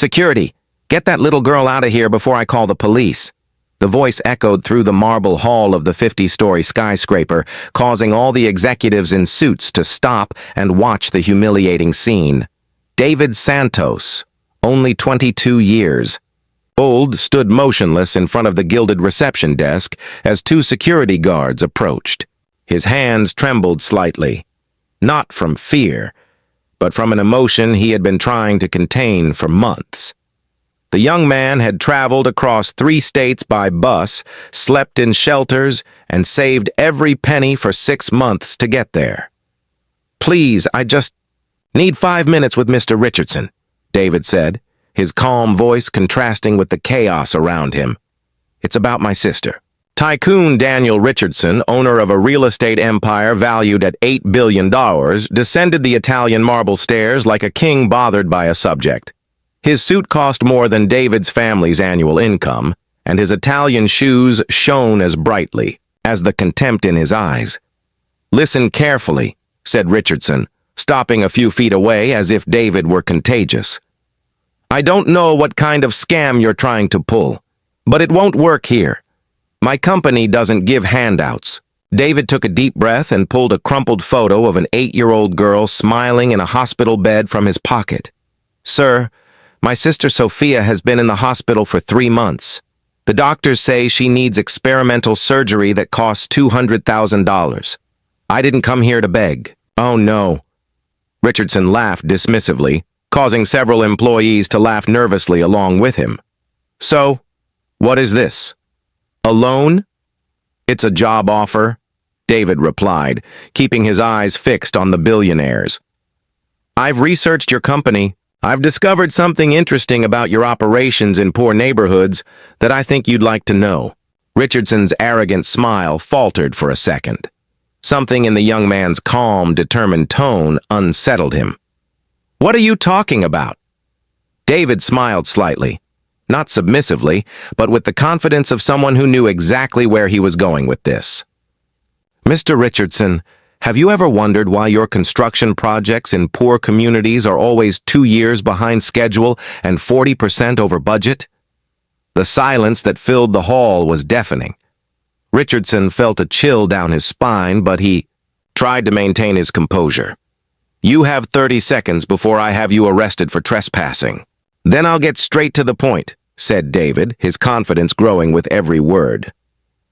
Security, get that little girl out of here before I call the police. The voice echoed through the marble hall of the 50-story skyscraper, causing all the executives in suits to stop and watch the humiliating scene. David Santos, only 22 years. Old stood motionless in front of the gilded reception desk as two security guards approached. His hands trembled slightly, not from fear, but from an emotion he had been trying to contain for months. The young man had traveled across 3 states by bus, slept in shelters, and saved every penny for 6 months to get there. "Please, I just need 5 minutes with Mr. Richardson," David said, his calm voice contrasting with the chaos around him. "It's about my sister." Tycoon Daniel Richardson, owner of a real estate empire valued at $8 billion, descended the Italian marble stairs like a king bothered by a subject. His suit cost more than David's family's annual income, and his Italian shoes shone as brightly as the contempt in his eyes. "Listen carefully," said Richardson, stopping a few feet away as if David were contagious. "I don't know what kind of scam you're trying to pull, but it won't work here. My company doesn't give handouts." David took a deep breath and pulled a crumpled photo of an 8-year-old girl smiling in a hospital bed from his pocket. "Sir, my sister Sophia has been in the hospital for 3 months. The doctors say she needs experimental surgery that costs $200,000. I didn't come here to beg." "Oh, no." Richardson laughed dismissively, causing several employees to laugh nervously along with him. "So, what is this? A loan?" "It's a job offer," David replied, keeping his eyes fixed on the billionaires. "I've researched your company. I've discovered something interesting about your operations in poor neighborhoods that I think you'd like to know." Richardson's arrogant smile faltered for a second. Something in the young man's calm, determined tone unsettled him. "What are you talking about?" David smiled slightly, not submissively, but with the confidence of someone who knew exactly where he was going with this. "Mr. Richardson, have you ever wondered why your construction projects in poor communities are always 2 years behind schedule and 40% over budget?" The silence that filled the hall was deafening. Richardson felt a chill down his spine, but he tried to maintain his composure. "You have 30 seconds before I have you arrested for trespassing." "Then I'll get straight to the point," said David, his confidence growing with every word.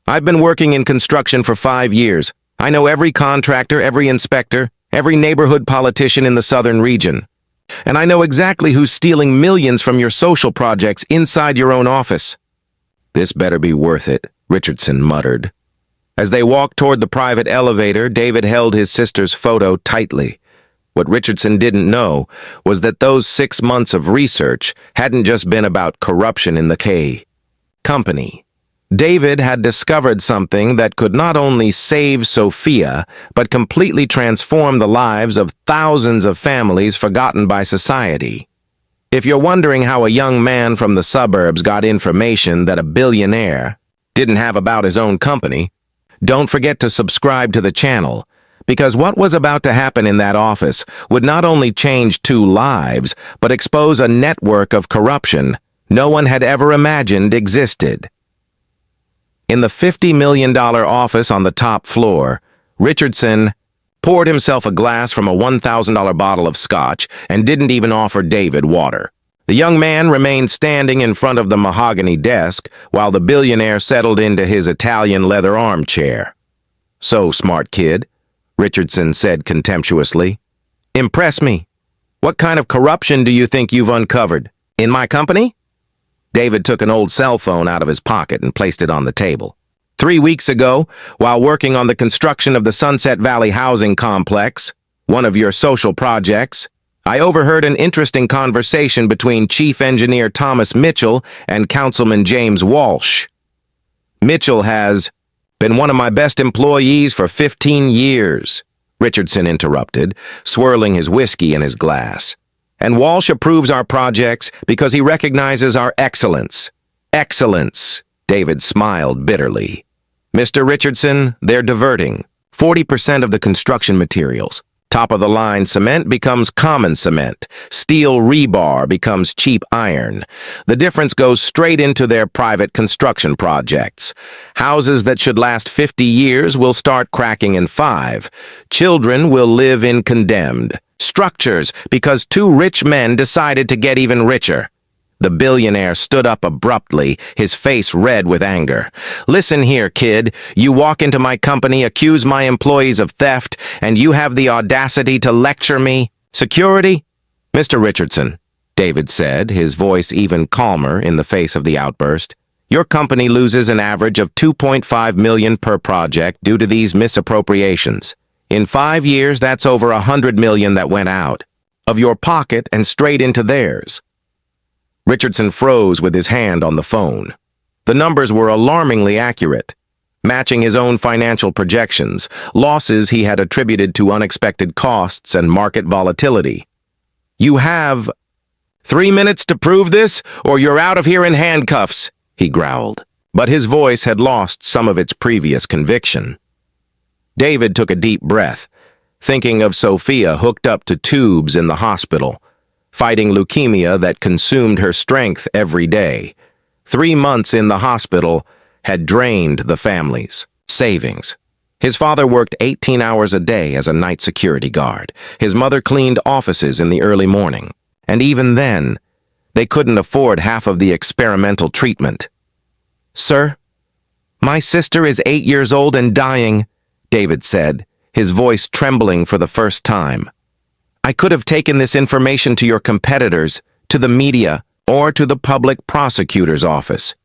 "I've been working in construction for 5 years. I know every contractor, every inspector, every neighborhood politician in the southern region. And I know exactly who's stealing millions from your social projects inside your own office." "This better be worth it," Richardson muttered. As they walked toward the private elevator, David held his sister's photo tightly. What Richardson didn't know was that those 6 months of research hadn't just been about corruption in the K company. David had discovered something that could not only save Sophia, but completely transform the lives of thousands of families forgotten by society. If you're wondering how a young man from the suburbs got information that a billionaire didn't have about his own company, don't forget to subscribe to the channel, because what was about to happen in that office would not only change 2 lives, but expose a network of corruption no one had ever imagined existed. In the $50 million office on the top floor, Richardson poured himself a glass from a $1,000 bottle of scotch and didn't even offer David water. The young man remained standing in front of the mahogany desk while the billionaire settled into his Italian leather armchair. "So, smart kid," Richardson said contemptuously. "Impress me. What kind of corruption do you think you've uncovered? In my company?" David took an old cell phone out of his pocket and placed it on the table. 3 weeks ago, while working on the construction of the Sunset Valley housing complex, one of your social projects, I overheard an interesting conversation between Chief Engineer Thomas Mitchell and Councilman James Walsh. Mitchell has been one of my best employees for 15 years, Richardson interrupted, swirling his whiskey in his glass. And Walsh approves our projects because he recognizes our excellence. Excellence, David smiled bitterly. Mr. Richardson, they're diverting 40% of the construction materials. Top-of-the-line cement becomes common cement. Steel rebar becomes cheap iron. The difference goes straight into their private construction projects. Houses that should last 50 years will start cracking in 5. Children will live in condemned structures because 2 rich men decided to get even richer. The billionaire stood up abruptly, his face red with anger. "Listen here, kid. You walk into my company, accuse my employees of theft, and you have the audacity to lecture me? Security?" "Mr. Richardson," David said, his voice even calmer in the face of the outburst, "your company loses an average of $2.5 million per project due to these misappropriations. In 5 years, that's over $100 million that went out of your pocket and straight into theirs." Richardson froze with his hand on the phone. The numbers were alarmingly accurate, matching his own financial projections, losses he had attributed to unexpected costs and market volatility. "You have 3 minutes to prove this, or you're out of here in handcuffs," he growled. But his voice had lost some of its previous conviction. David took a deep breath, thinking of Sophia hooked up to tubes in the hospital, fighting leukemia that consumed her strength every day. 3 months in the hospital had drained the family's savings. His father worked 18 hours a day as a night security guard. His mother cleaned offices in the early morning. And even then, they couldn't afford half of the experimental treatment. "Sir, my sister is 8 years old and dying," David said, his voice trembling for the first time. "I could have taken this information to your competitors, to the media, or to the public prosecutor's office.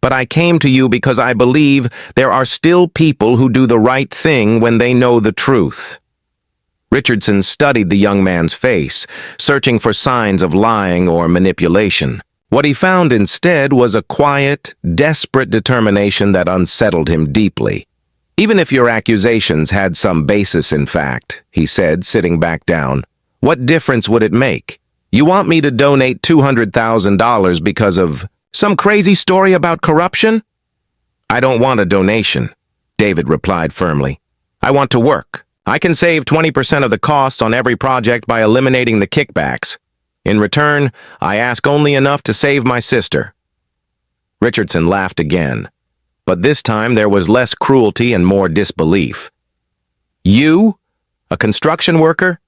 But I came to you because I believe there are still people who do the right thing when they know the truth." Richardson studied the young man's face, searching for signs of lying or manipulation. What he found instead was a quiet, desperate determination that unsettled him deeply. "Even if your accusations had some basis in fact," he said, sitting back down, "what difference would it make? You want me to donate $200,000 because of some crazy story about corruption?" "I don't want a donation," David replied firmly. "I want to work. I can save 20% of the costs on every project by eliminating the kickbacks. In return, I ask only enough to save my sister." Richardson laughed again, but this time there was less cruelty and more disbelief. "You? A construction worker?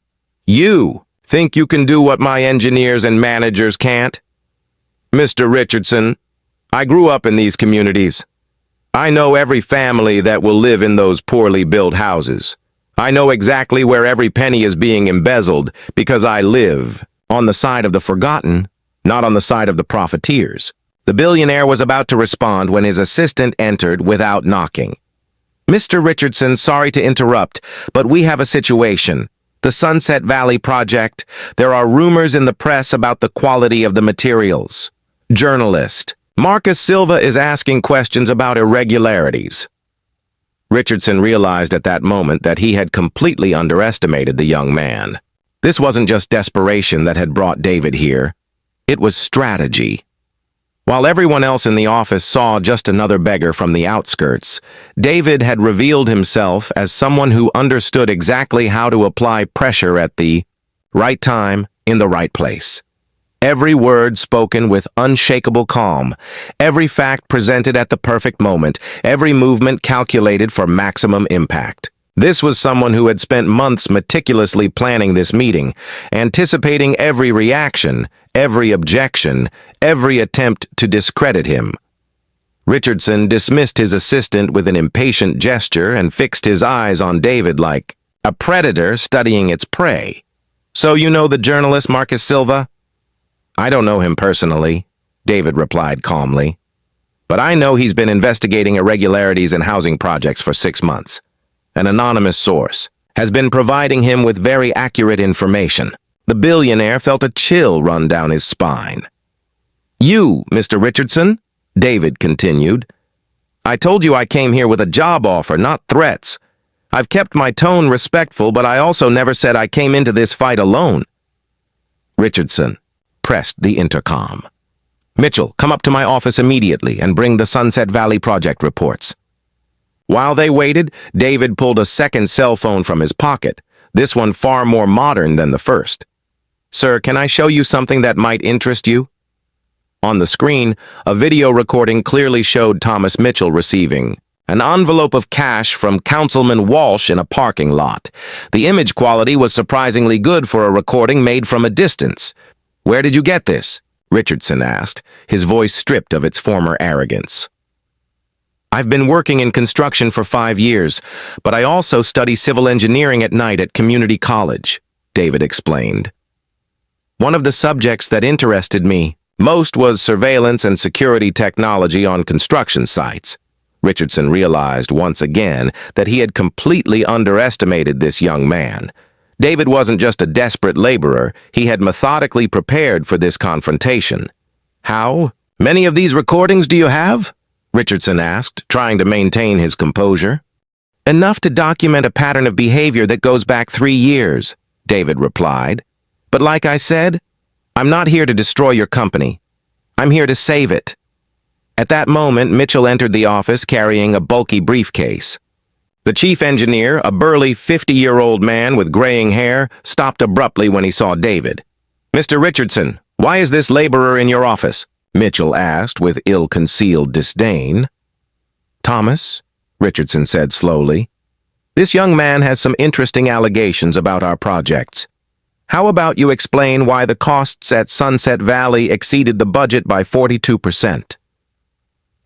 You think you can do what my engineers and managers can't? Mr. Richardson, I grew up in these communities. I know every family that will live in those poorly built houses. I know exactly where every penny is being embezzled because I live on the side of the forgotten, not on the side of the profiteers." The billionaire was about to respond when his assistant entered without knocking. "Mr. Richardson, sorry to interrupt, but we have a situation. The Sunset Valley project, there are rumors in the press about the quality of the materials. Journalist, Marcus Silva is asking questions about irregularities." Richardson realized at that moment that he had completely underestimated the young man. This wasn't just desperation that had brought David here. It was strategy. While everyone else in the office saw just another beggar from the outskirts, David had revealed himself as someone who understood exactly how to apply pressure at the right time in the right place. Every word spoken with unshakable calm, every fact presented at the perfect moment, every movement calculated for maximum impact. This was someone who had spent months meticulously planning this meeting, anticipating every reaction, every objection, every attempt to discredit him. Richardson dismissed his assistant with an impatient gesture and fixed his eyes on David like a predator studying its prey. "So you know the journalist Marcus Silva?" "I don't know him personally," David replied calmly. "But I know he's been investigating irregularities in housing projects for 6 months. An anonymous source has been providing him with very accurate information." The billionaire felt a chill run down his spine. "You, Mr. Richardson," David continued, "I told you I came here with a job offer, not threats. I've kept my tone respectful, but I also never said I came into this fight alone." Richardson pressed the intercom. "Mitchell, come up to my office immediately and bring the Sunset Valley project reports." While they waited, David pulled a second cell phone from his pocket, this one far more modern than the first. "Sir, can I show you something that might interest you?" On the screen, a video recording clearly showed Thomas Mitchell receiving an envelope of cash from Councilman Walsh in a parking lot. The image quality was surprisingly good for a recording made from a distance. "Where did you get this?" Richardson asked, his voice stripped of its former arrogance. "I've been working in construction for 5 years, but I also study civil engineering at night at community college," David explained. "One of the subjects that interested me most was surveillance and security technology on construction sites." Richardson realized once again that he had completely underestimated this young man. David wasn't just a desperate laborer, he had methodically prepared for this confrontation. "How many of these recordings do you have?" Richardson asked, trying to maintain his composure. "Enough to document a pattern of behavior that goes back 3 years, David replied. "But like I said, I'm not here to destroy your company. I'm here to save it." At that moment, Mitchell entered the office carrying a bulky briefcase. The chief engineer, a burly 50-year-old man with graying hair, stopped abruptly when he saw David. "Mr. Richardson, why is this laborer in your office?" Mitchell asked with ill-concealed disdain. "Thomas," Richardson said slowly, "this young man has some interesting allegations about our projects. How about you explain why the costs at Sunset Valley exceeded the budget by 42%?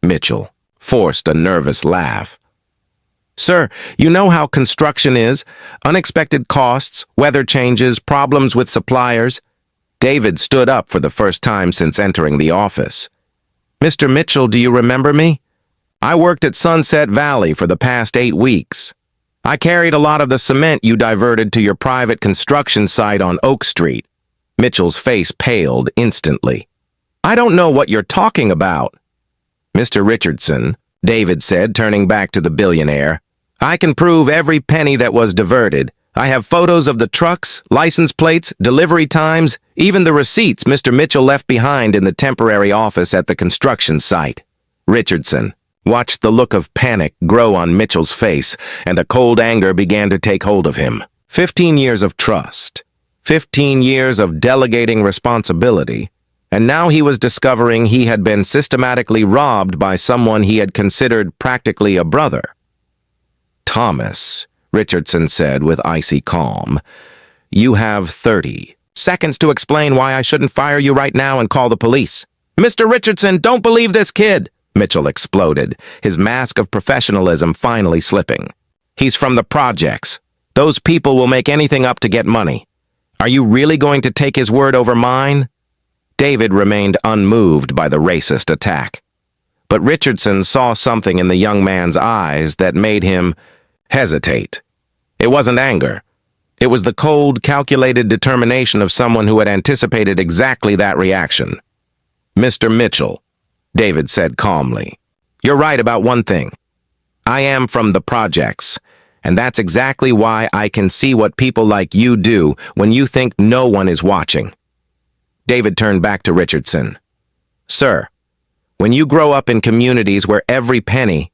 Mitchell forced a nervous laugh. "Sir, you know how construction is. Unexpected costs, weather changes, problems with suppliers." David stood up for the first time since entering the office. "Mr. Mitchell, do you remember me? I worked at Sunset Valley for the past 8 weeks. I carried a lot of the cement you diverted to your private construction site on Oak Street." Mitchell's face paled instantly. "I don't know what you're talking about." "Mr. Richardson," David said, turning back to the billionaire, "I can prove every penny that was diverted. I have photos of the trucks, license plates, delivery times, even the receipts Mr. Mitchell left behind in the temporary office at the construction site." Richardson watched the look of panic grow on Mitchell's face, and a cold anger began to take hold of him. 15 years of trust, 15 years of delegating responsibility, and now he was discovering he had been systematically robbed by someone he had considered practically a brother. "Thomas," Richardson said with icy calm, "you have 30 seconds to explain why I shouldn't fire you right now and call the police." "Mr. Richardson, don't believe this kid!" Mitchell exploded, his mask of professionalism finally slipping. "He's from the projects. Those people will make anything up to get money. Are you really going to take his word over mine?" David remained unmoved by the racist attack. But Richardson saw something in the young man's eyes that made him hesitate. It wasn't anger. It was the cold, calculated determination of someone who had anticipated exactly that reaction. "Mr. Mitchell," David said calmly, "you're right about one thing. I am from the projects, and that's exactly why I can see what people like you do when you think no one is watching." David turned back to Richardson. "Sir, when you grow up in communities where every penny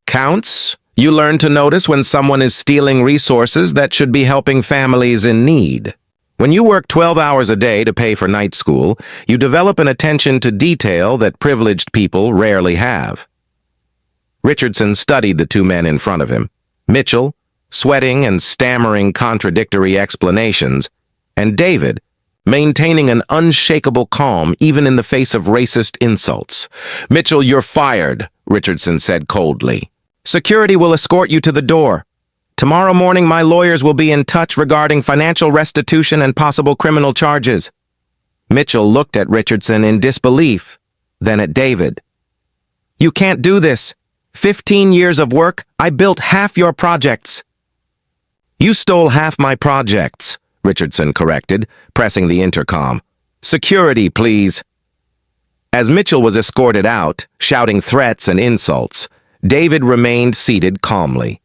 counts, you learn to notice when someone is stealing resources that should be helping families in need. When you work 12 hours a day to pay for night school, you develop an attention to detail that privileged people rarely have." Richardson studied the two men in front of him, Mitchell, sweating and stammering contradictory explanations, and David, maintaining an unshakable calm even in the face of racist insults. "Mitchell, you're fired," Richardson said coldly. "Security will escort you to the door. Tomorrow morning, my lawyers will be in touch regarding financial restitution and possible criminal charges." Mitchell looked at Richardson in disbelief, then at David. "You can't do this. 15 years of work, I built half your projects." "You stole half my projects," Richardson corrected, pressing the intercom. "Security, please." As Mitchell was escorted out, shouting threats and insults, David remained seated calmly.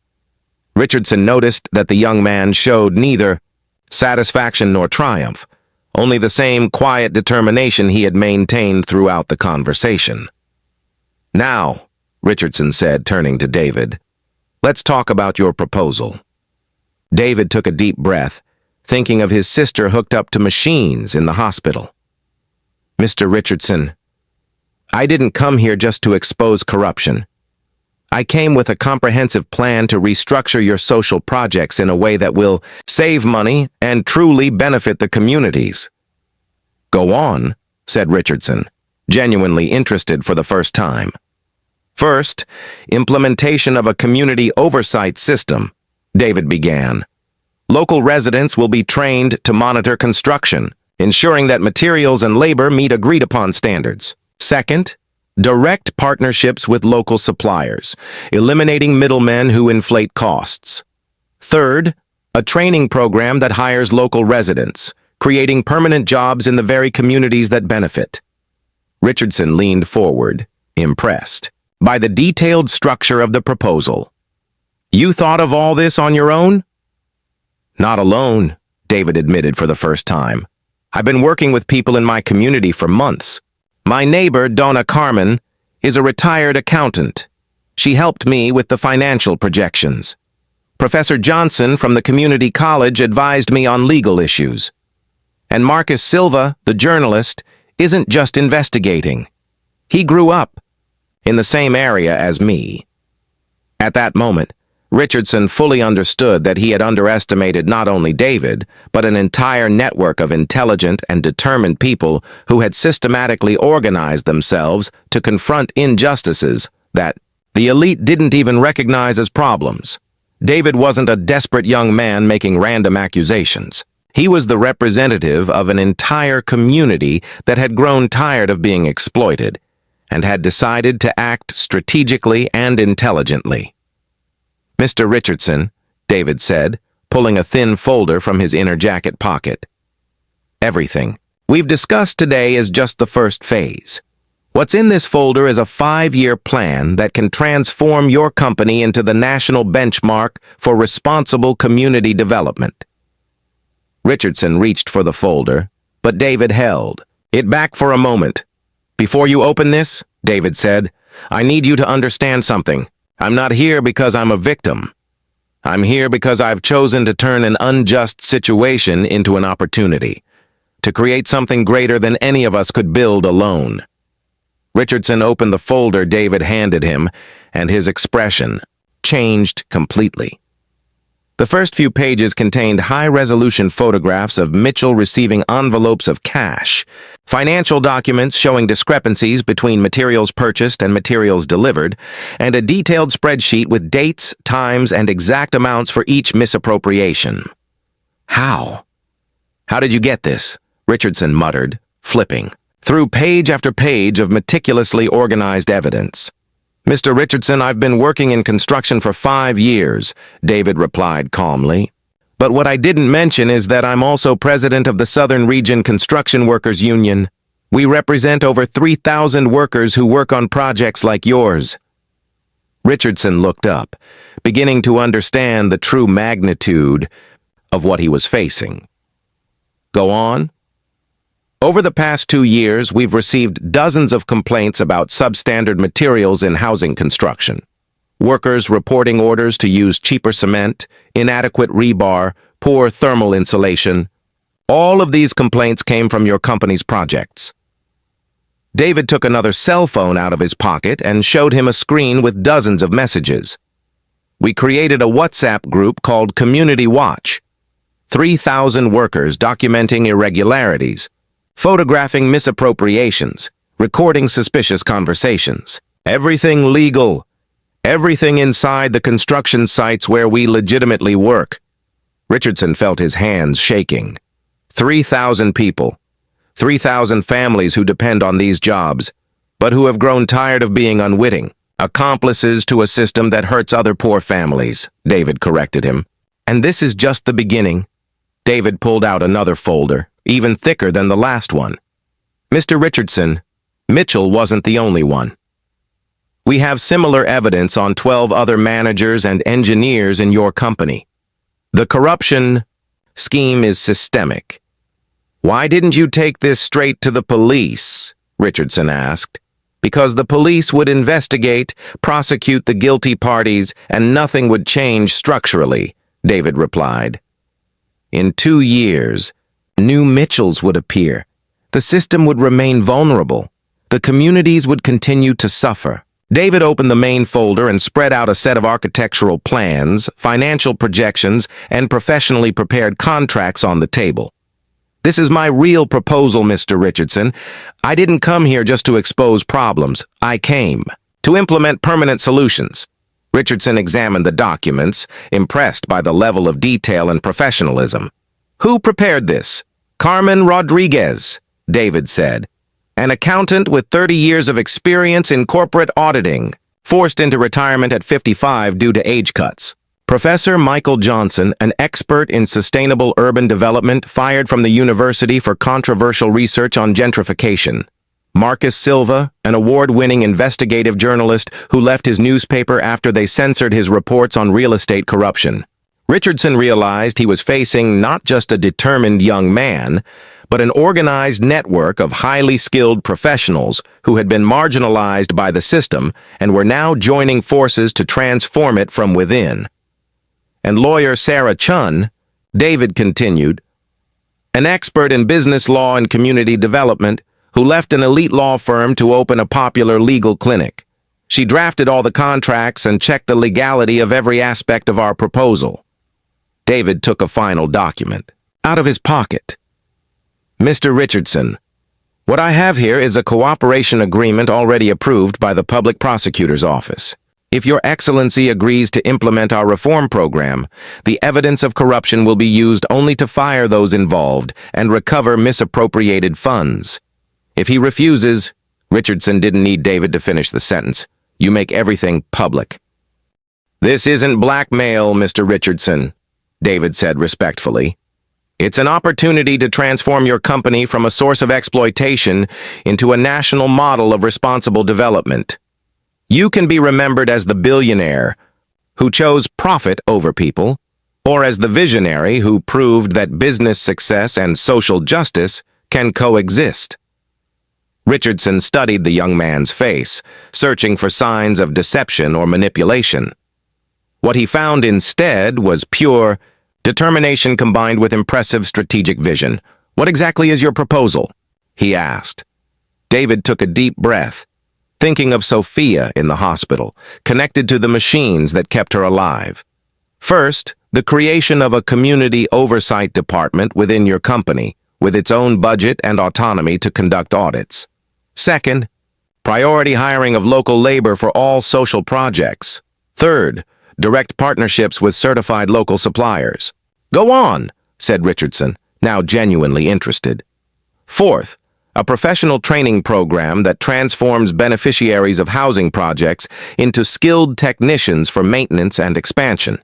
Richardson noticed that the young man showed neither satisfaction nor triumph, only the same quiet determination he had maintained throughout the conversation. "Now," Richardson said, turning to David, "let's talk about your proposal." David took a deep breath, thinking of his sister hooked up to machines in the hospital. Mr. Richardson, I didn't come here just to expose corruption. I came with a comprehensive plan to restructure your social projects in a way that will save money and truly benefit the communities. Go on, said Richardson, genuinely interested for the first time. First, implementation of a community oversight system, David began. Local residents will be trained to monitor construction, ensuring that materials and labor meet agreed-upon standards. Second, direct partnerships with local suppliers, eliminating middlemen who inflate costs. Third, a training program that hires local residents, creating permanent jobs in the very communities that benefit. Richardson leaned forward, impressed by the detailed structure of the proposal. You thought of all this on your own? Not alone, David admitted for the first time. I've been working with people in my community for months. My neighbor, Donna Carmen, is a retired accountant. She helped me with the financial projections. Professor Johnson from the community college advised me on legal issues. And Marcus Silva, the journalist, isn't just investigating. He grew up in the same area as me. At that moment, Richardson fully understood that he had underestimated not only David, but an entire network of intelligent and determined people who had systematically organized themselves to confront injustices that the elite didn't even recognize as problems. David wasn't a desperate young man making random accusations. He was the representative of an entire community that had grown tired of being exploited and had decided to act strategically and intelligently. Mr. Richardson, David said, pulling a thin folder from his inner jacket pocket. Everything we've discussed today is just the first phase. What's in this folder is a 5-year plan that can transform your company into the national benchmark for responsible community development. Richardson reached for the folder, but David held it back for a moment. Before you open this, David said, I need you to understand something. I'm not here because I'm a victim. I'm here because I've chosen to turn an unjust situation into an opportunity, to create something greater than any of us could build alone. Richardson opened the folder David handed him, and his expression changed completely. The first few pages contained high-resolution photographs of Mitchell receiving envelopes of cash, financial documents showing discrepancies between materials purchased and materials delivered, and a detailed spreadsheet with dates, times, and exact amounts for each misappropriation. How? How did you get this? Richardson muttered, flipping through page after page of meticulously organized evidence. Mr. Richardson, I've been working in construction for 5 years, David replied calmly. But what I didn't mention is that I'm also president of the Southern Region Construction Workers Union. We represent over 3,000 workers who work on projects like yours. Richardson looked up, beginning to understand the true magnitude of what he was facing. Go on. Over the past 2 years, we've received dozens of complaints about substandard materials in housing construction. Workers reporting orders to use cheaper cement, inadequate rebar, poor thermal insulation. All of these complaints came from your company's projects. David took another cell phone out of his pocket and showed him a screen with dozens of messages. We created a WhatsApp group called Community Watch. 3,000 workers documenting irregularities, photographing misappropriations, recording suspicious conversations. Everything legal. Everything inside the construction sites where we legitimately work. Richardson felt his hands shaking. 3,000 people. 3,000 families who depend on these jobs, but who have grown tired of being unwitting, accomplices to a system that hurts other poor families, David corrected him. And this is just the beginning. David pulled out another folder, even thicker than the last one. Mr. Richardson, Mitchell wasn't the only one. We have similar evidence on 12 other managers and engineers in your company. The corruption scheme is systemic. Why didn't you take this straight to the police? Richardson asked. Because the police would investigate, prosecute the guilty parties, and nothing would change structurally, David replied. In 2 years, new Mitchells would appear. The system would remain vulnerable. The communities would continue to suffer. David opened the main folder and spread out a set of architectural plans, financial projections, and professionally prepared contracts on the table. This is my real proposal, Mr. Richardson. I didn't come here just to expose problems. I came to implement permanent solutions. Richardson examined the documents, impressed by the level of detail and professionalism. Who prepared this? Carmen Rodriguez, David said. An accountant with 30 years of experience in corporate auditing, forced into retirement at 55 due to age cuts. Professor Michael Johnson, an expert in sustainable urban development, fired from the university for controversial research on gentrification. Marcus Silva, an award-winning investigative journalist who left his newspaper after they censored his reports on real estate corruption. Richardson realized he was facing not just a determined young man, but an organized network of highly skilled professionals who had been marginalized by the system and were now joining forces to transform it from within. And lawyer Sarah Chun, David continued, an expert in business law and community development who left an elite law firm to open a popular legal clinic. She drafted all the contracts and checked the legality of every aspect of our proposal. David took a final document out of his pocket. Mr. Richardson, what I have here is a cooperation agreement already approved by the Public Prosecutor's Office. If Your Excellency agrees to implement our reform program, the evidence of corruption will be used only to fire those involved and recover misappropriated funds. If he refuses, Richardson didn't need David to finish the sentence. You make everything public. This isn't blackmail, Mr. Richardson, David said respectfully. It's an opportunity to transform your company from a source of exploitation into a national model of responsible development. You can be remembered as the billionaire who chose profit over people, or as the visionary who proved that business success and social justice can coexist. Richardson studied the young man's face, searching for signs of deception or manipulation. What he found instead was pure determination combined with impressive strategic vision. What exactly is your proposal? He asked. David took a deep breath, thinking of Sophia in the hospital, connected to the machines that kept her alive. First, the creation of a community oversight department within your company, with its own budget and autonomy to conduct audits. Second, priority hiring of local labor for all social projects. Third, direct partnerships with certified local suppliers. Go on, said Richardson, now genuinely interested. Fourth, a professional training program that transforms beneficiaries of housing projects into skilled technicians for maintenance and expansion.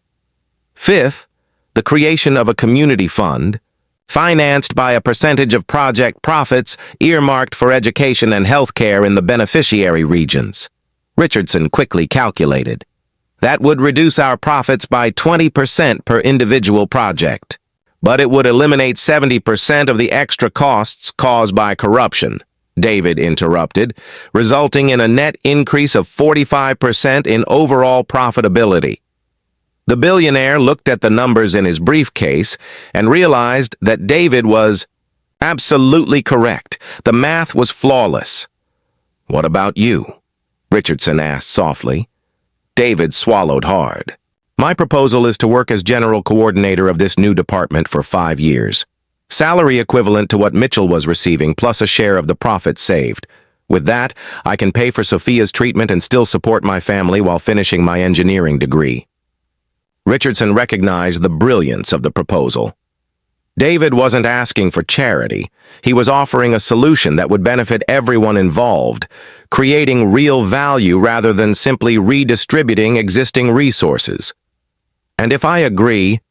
Fifth, the creation of a community fund, financed by a percentage of project profits earmarked for education and healthcare in the beneficiary regions. Richardson quickly calculated. That would reduce our profits by 20% per individual project. But it would eliminate 70% of the extra costs caused by corruption, David interrupted, resulting in a net increase of 45% in overall profitability. The billionaire looked at the numbers in his briefcase and realized that David was absolutely correct. The math was flawless. What about you? Richardson asked softly. David swallowed hard. My proposal is to work as general coordinator of this new department for 5 years. Salary equivalent to what Mitchell was receiving, plus a share of the profits saved. With that, I can pay for Sophia's treatment and still support my family while finishing my engineering degree. Richardson recognized the brilliance of the proposal. David wasn't asking for charity. He was offering a solution that would benefit everyone involved, creating real value rather than simply redistributing existing resources. And if I agree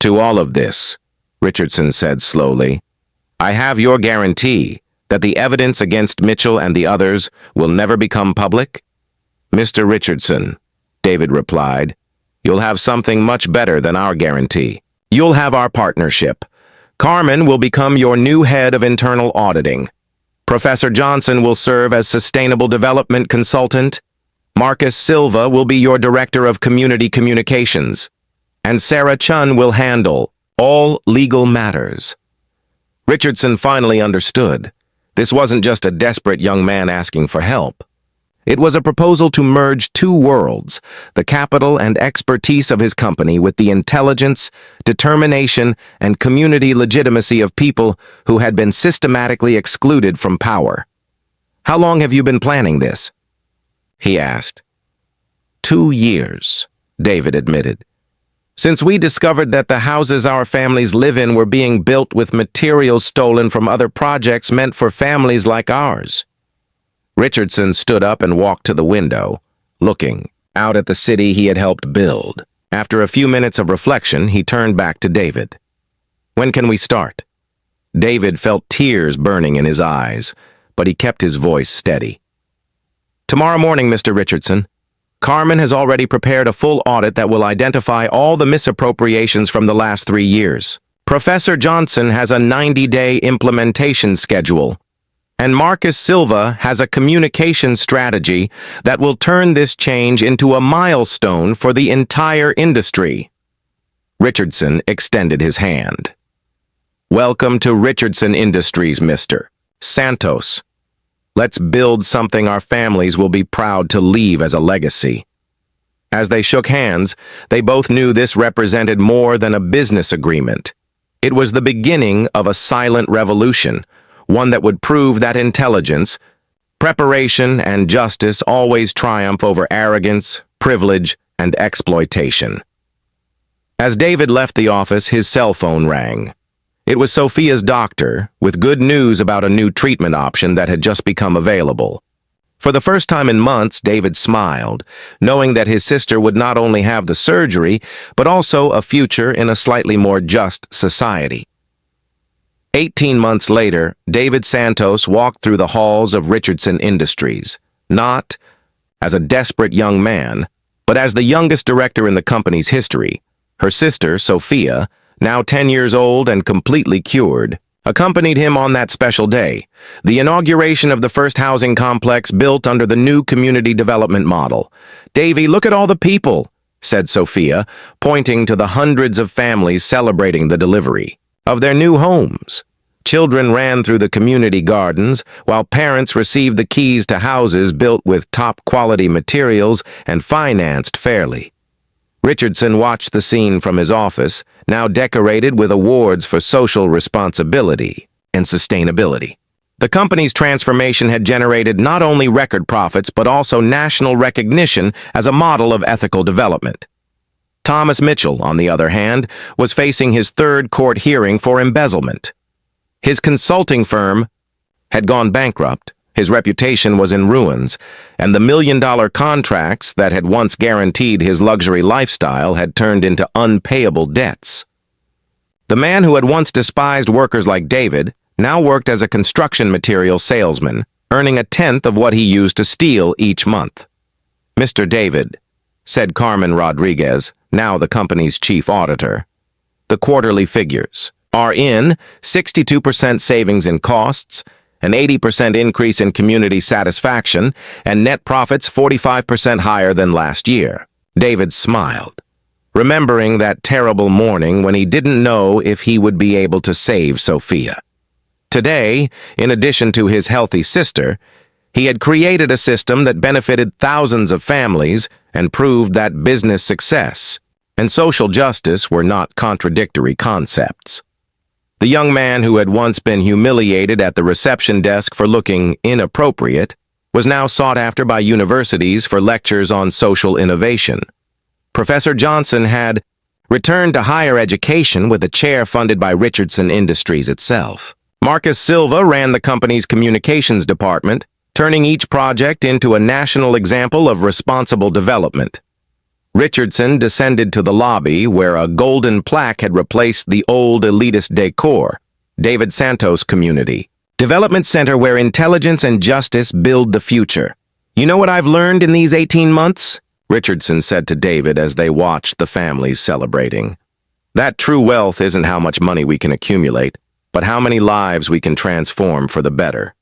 to all of this, Richardson said slowly, I have your guarantee that the evidence against Mitchell and the others will never become public? Mr. Richardson, David replied, you'll have something much better than our guarantee. You'll have our partnership. Carmen will become your new head of internal auditing. Professor Johnson will serve as sustainable development consultant. Marcus Silva will be your director of community communications. and Sarah Chun will handle all legal matters. Richardson finally understood. This wasn't just a desperate young man asking for help. It was a proposal to merge two worlds, the capital and expertise of his company with the intelligence, determination, and community legitimacy of people who had been systematically excluded from power. "How long have you been planning this?" he asked. 2 years, David admitted. "Since we discovered that the houses our families live in were being built with materials stolen from other projects meant for families like ours." Richardson stood up and walked to the window, looking out at the city he had helped build. After a few minutes of reflection, he turned back to David. "When can we start?" David felt tears burning in his eyes, but he kept his voice steady. "Tomorrow morning, Mr. Richardson. Carmen has already prepared a full audit that will identify all the misappropriations from the last 3 years. Professor Johnson has a 90-day implementation schedule, and Marcus Silva has a communication strategy that will turn this change into a milestone for the entire industry." Richardson extended his hand. "Welcome to Richardson Industries, Mr. Santos. Let's build something our families will be proud to leave as a legacy." As they shook hands, they both knew this represented more than a business agreement. It was the beginning of a silent revolution, one that would prove that intelligence, preparation, and justice always triumph over arrogance, privilege, and exploitation. As David left the office, his cell phone rang. It was Sophia's doctor, with good news about a new treatment option that had just become available. For the first time in months, David smiled, knowing that his sister would not only have the surgery, but also a future in a slightly more just society. 18 months later, David Santos walked through the halls of Richardson Industries, not as a desperate young man, but as the youngest director in the company's history. Her sister, Sophia, now 10 years old and completely cured, accompanied him on that special day, the inauguration of the first housing complex built under the new community development model. "Davy, look at all the people," said Sophia, pointing to the hundreds of families celebrating the delivery of their new homes. Children ran through the community gardens, while parents received the keys to houses built with top-quality materials and financed fairly. Richardson watched the scene from his office, now decorated with awards for social responsibility and sustainability. The company's transformation had generated not only record profits but also national recognition as a model of ethical development. Thomas Mitchell, on the other hand, was facing his third court hearing for embezzlement. His consulting firm had gone bankrupt. His reputation was in ruins, and the million-dollar contracts that had once guaranteed his luxury lifestyle had turned into unpayable debts. The man who had once despised workers like David now worked as a construction material salesman, earning a tenth of what he used to steal each month. "Mr. David," said Carmen Rodriguez, now the company's chief auditor, "the quarterly figures are in 62% savings in costs, an 80% increase in community satisfaction, and net profits 45% higher than last year." David smiled, remembering that terrible morning when he didn't know if he would be able to save Sophia. Today, in addition to his healthy sister, he had created a system that benefited thousands of families and proved that business success and social justice were not contradictory concepts. The young man who had once been humiliated at the reception desk for looking inappropriate was now sought after by universities for lectures on social innovation. Professor Johnson had returned to higher education with a chair funded by Richardson Industries itself. Marcus Silva ran the company's communications department, turning each project into a national example of responsible development. Richardson descended to the lobby where a golden plaque had replaced the old elitist decor. David Santos Community Development Center, where intelligence and justice build the future. "You know what I've learned in these 18 months?" Richardson said to David as they watched the families celebrating. "That true wealth isn't how much money we can accumulate, but how many lives we can transform for the better."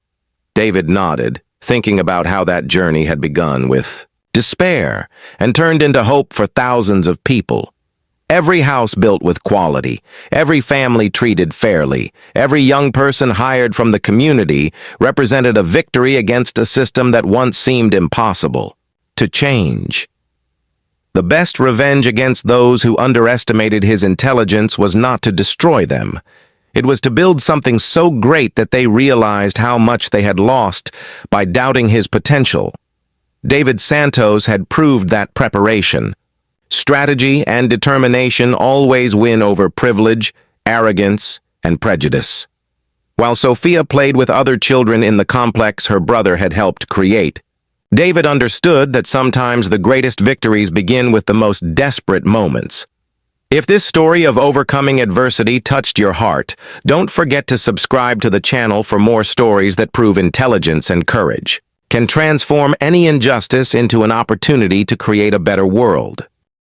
David nodded, thinking about how that journey had begun with despair and turned into hope for thousands of people. Every house built with quality, every family treated fairly, every young person hired from the community represented a victory against a system that once seemed impossible to change. The best revenge against those who underestimated his intelligence was not to destroy them. It was to build something so great that they realized how much they had lost by doubting his potential. David Santos had proved that preparation. Strategy and determination always win over privilege, arrogance, and prejudice. While Sophia played with other children in the complex her brother had helped create, David understood that sometimes the greatest victories begin with the most desperate moments. If this story of overcoming adversity touched your heart, don't forget to subscribe to the channel for more stories that prove intelligence and courage can transform any injustice into an opportunity to create a better world.